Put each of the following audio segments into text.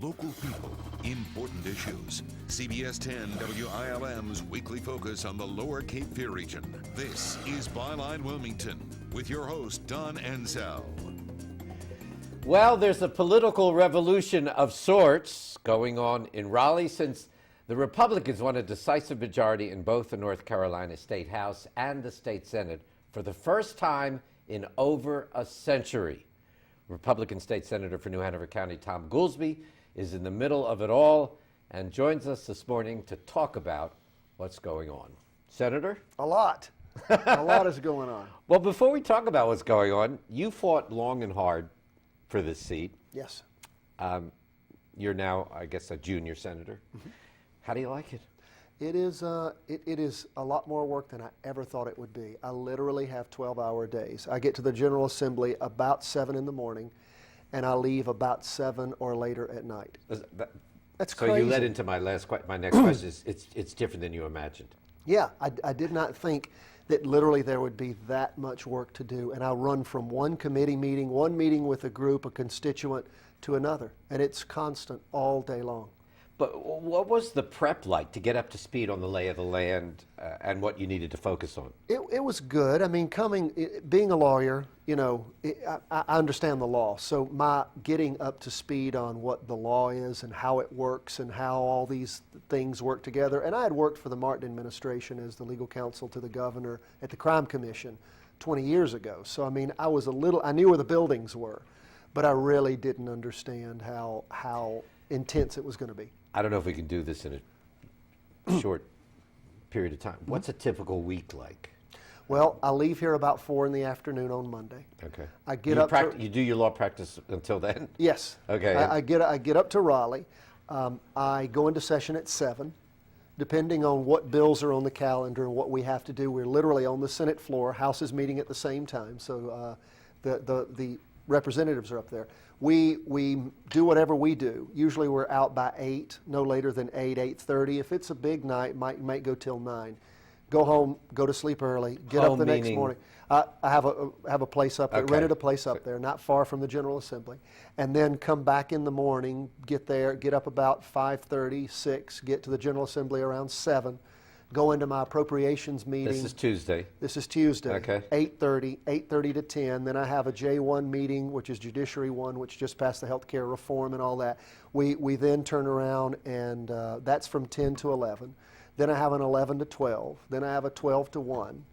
Local people, important issues. CBS 10 WILM's weekly focus on the Lower Cape Fear region. This is Byline Wilmington with your host, Don Ansell. Well, there's a political revolution of sorts going on in Raleigh since the Republicans won a decisive majority in both the North Carolina State House and the State Senate for the first time in over a century. Republican State Senator for New Hanover County, Thom Goolsby, is in the middle of it all and joins us this morning to talk about what's going on. Senator? A lot. A lot is going on. Well, before we talk about what's going on, you fought long and hard for this seat. Yes. You're now, I guess, a junior senator. Mm-hmm. How do you like it? It is a lot more work than I ever thought it would be. I literally have 12-hour days. I get to the General Assembly about 7 in the morning, and I leave about 7 or later at night. That's crazy. So you led into my next question. It's different than you imagined. Yeah, I did not think that literally there would be that much work to do, and I run from one committee meeting, one meeting with a group, a constituent, to another, and it's constant all day long. But what was the prep like to get up to speed on the lay of the land and what you needed to focus on? It was good. I mean, being a lawyer, you know, I understand the law. So my getting up to speed on what the law is and how it works and how all these things work together. And I had worked for the Martin administration as the legal counsel to the governor at the Crime Commission 20 years ago. So, I mean, I knew where the buildings were, but I really didn't understand how intense it was going to be. I don't know if we can do this in a short period of time. What's a typical week like? Well, I leave here about 4 in the afternoon on Monday. Okay. I get up. You do your law practice until then? Yes. Okay. I get up to Raleigh. I go into session at 7. Depending on what bills are on the calendar and what we have to do, we're literally on the Senate floor. House is meeting at the same time, so the representatives are up there. We do whatever we do. Usually we're out by 8, no later than 8:30. If it's a big night, might go till 9. Go home, go to sleep early, get up the next morning. I have a place up there, rented a place up there, not far from the General Assembly, and then come back in the morning, get up about 5:30, 6, get to the General Assembly around 7. Go into my appropriations meeting. This is Tuesday. This is Tuesday. Okay. 8:30 to 10. Then I have a J1 meeting, which is Judiciary 1, which just passed the health care reform and all that. We then turn around and that's from 10 to 11. Then I have an 11 to 12. Then I have a 12 to 1.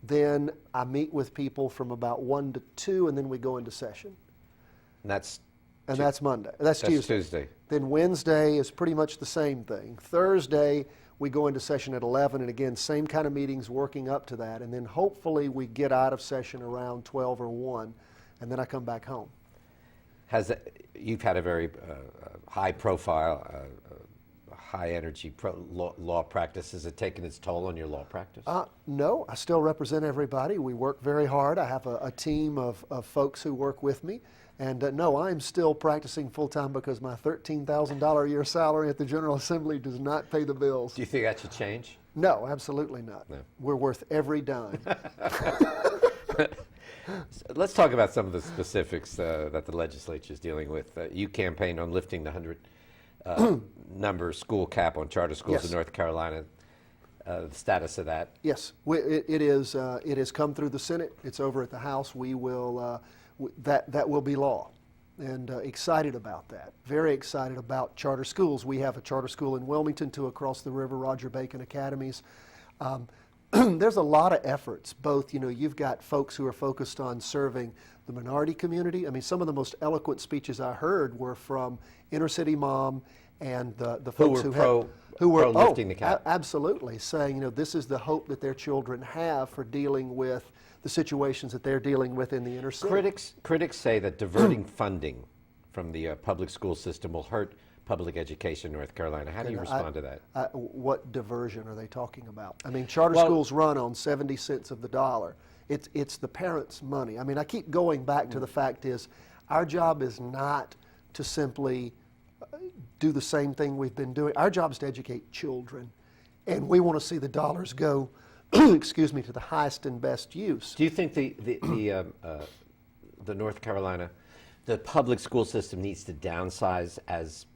Then I meet with people from about 1 to 2, and then we go into session. And that's Monday. That's Tuesday. Then Wednesday is pretty much the same thing. Thursday, we go into session at 11, and again, same kind of meetings working up to that. And then hopefully we get out of session around 12 or 1, and then I come back home. You've had a very high profile, high energy law practice. Has it taken its toll on your law practice? No, I still represent everybody. We work very hard. I have a team of folks who work with me. And no, I'm still practicing full-time because my $13,000 a year salary at the General Assembly does not pay the bills. Do you think that should change? No, absolutely not. No. We're worth every dime. Let's talk about some of the specifics that the legislature is dealing with. You campaigned on lifting the 100 number school cap on charter schools in North Carolina. The status of that? Yes, it has come through the Senate. It's over at the House. We will that will be law, and excited about that. Very excited about charter schools. We have a charter school in Wilmington, 2 across the river, Roger Bacon Academies. There's a lot of efforts. Both, you've got folks who are focused on serving the minority community. I mean, some of the most eloquent speeches I heard were from inner city mom and the folks who were lifting the cap. Absolutely, saying this is the hope that their children have for dealing with the situations that they're dealing with in the inner city. Critics say that diverting funding from the public school system will hurt public education in North Carolina. How do you respond to that? What diversion are they talking about? I mean, charter schools run on 70 cents of the dollar. It's the parents' money. I mean, I keep going back to the fact is our job is not to simply do the same thing we've been doing. Our job is to educate children, and we want to see the dollars go excuse me, to the highest and best use. Do you think the North Carolina, the public school system needs to downsize as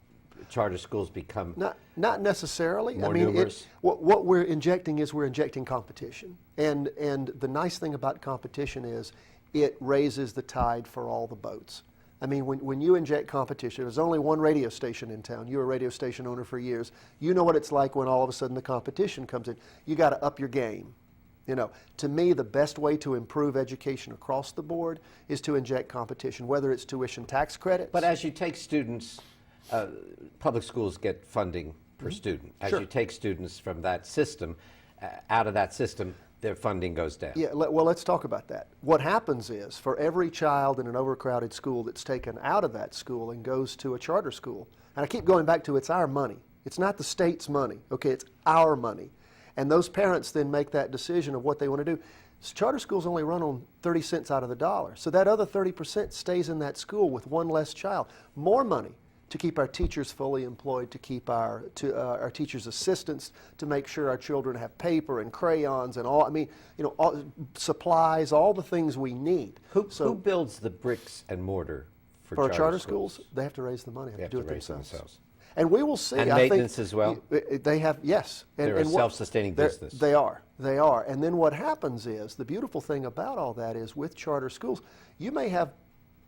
charter schools become not necessarily. more numerous? What we're injecting is we're injecting competition. And the nice thing about competition is it raises the tide for all the boats. I mean, when you inject competition, there's only one radio station in town. You're a radio station owner for years. You know what it's like when all of a sudden the competition comes in. You got to up your game. You know, to me, the best way to improve education across the board is to inject competition, whether it's tuition tax credits. But as you take students, public schools get funding per student. As you take students from that system, out of that system, their funding goes down. Yeah, well, let's talk about that. What happens is, for every child in an overcrowded school that's taken out of that school and goes to a charter school, and I keep going back to it's our money. It's not the state's money, okay? It's our money. And those parents then make that decision of what they want to do. Charter schools only run on 30 cents out of the dollar. So that other 30% stays in that school with one less child. More money to keep our teachers fully employed, to keep our teachers' assistants, to make sure our children have paper and crayons and all, I mean, you know, all, supplies, all the things we need. Who builds the bricks and mortar for charter schools? They have to raise the money. They have to do it themselves. And we will see. And maintenance as well? They have, yes. They're a self-sustaining business. They are. They are. And then what happens is, the beautiful thing about all that is, with charter schools, you may have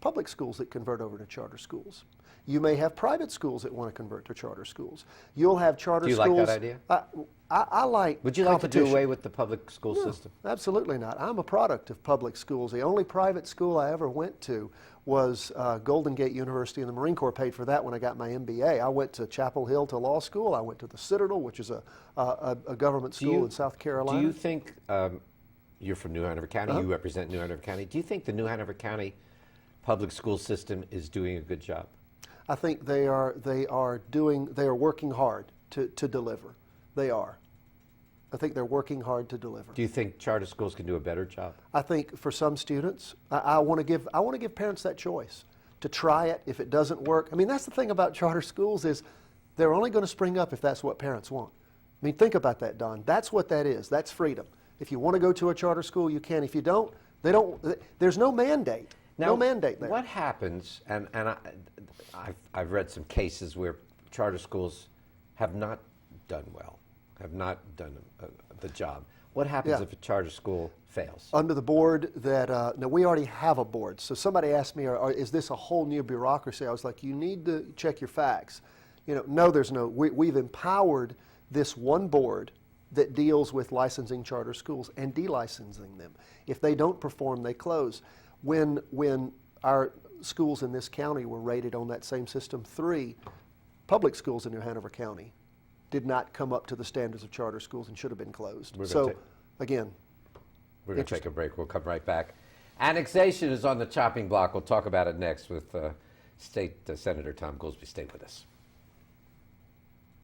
public schools that convert over to charter schools. You may have private schools that want to convert to charter schools. You'll have charter schools. Do you like that idea? I like Would you like to do away with the public school system? Absolutely not. I'm a product of public schools. The only private school I ever went to was Golden Gate University, and the Marine Corps paid for that when I got my MBA. I went to Chapel Hill to law school. I went to the Citadel, which is a government school in South Carolina. Do you think, you're from New Hanover County, you represent New Hanover County, do you think the New Hanover County public school system is doing a good job? I think they are working hard to deliver. They are. I think they're working hard to deliver. Do you think charter schools can do a better job? I think for some students, I want to give parents that choice to try it. If it doesn't work, I mean, that's the thing about charter schools is they're only going to spring up if that's what parents want. I mean, think about that, Don. That's what that is. That's freedom. If you want to go to a charter school, you can. If you don't, they don't. There's no mandate. Now, no mandate there. What happens? And I've read some cases where charter schools have not done well, have not done the job. What happens if a charter school fails? Under the board that, now we already have a board. So somebody asked me, is this a whole new bureaucracy? I was like, you need to check your facts. You know, no, there's no, we've empowered this one board that deals with licensing charter schools and delicensing them. If they don't perform, they close. When our schools in this county were rated on that same system 3, public schools in New Hanover County did not come up to the standards of charter schools and should have been closed. So, again, we're going to take a break. We'll come right back. Annexation is on the chopping block. We'll talk about it next with State Senator Thom Goolsby. Stay with us.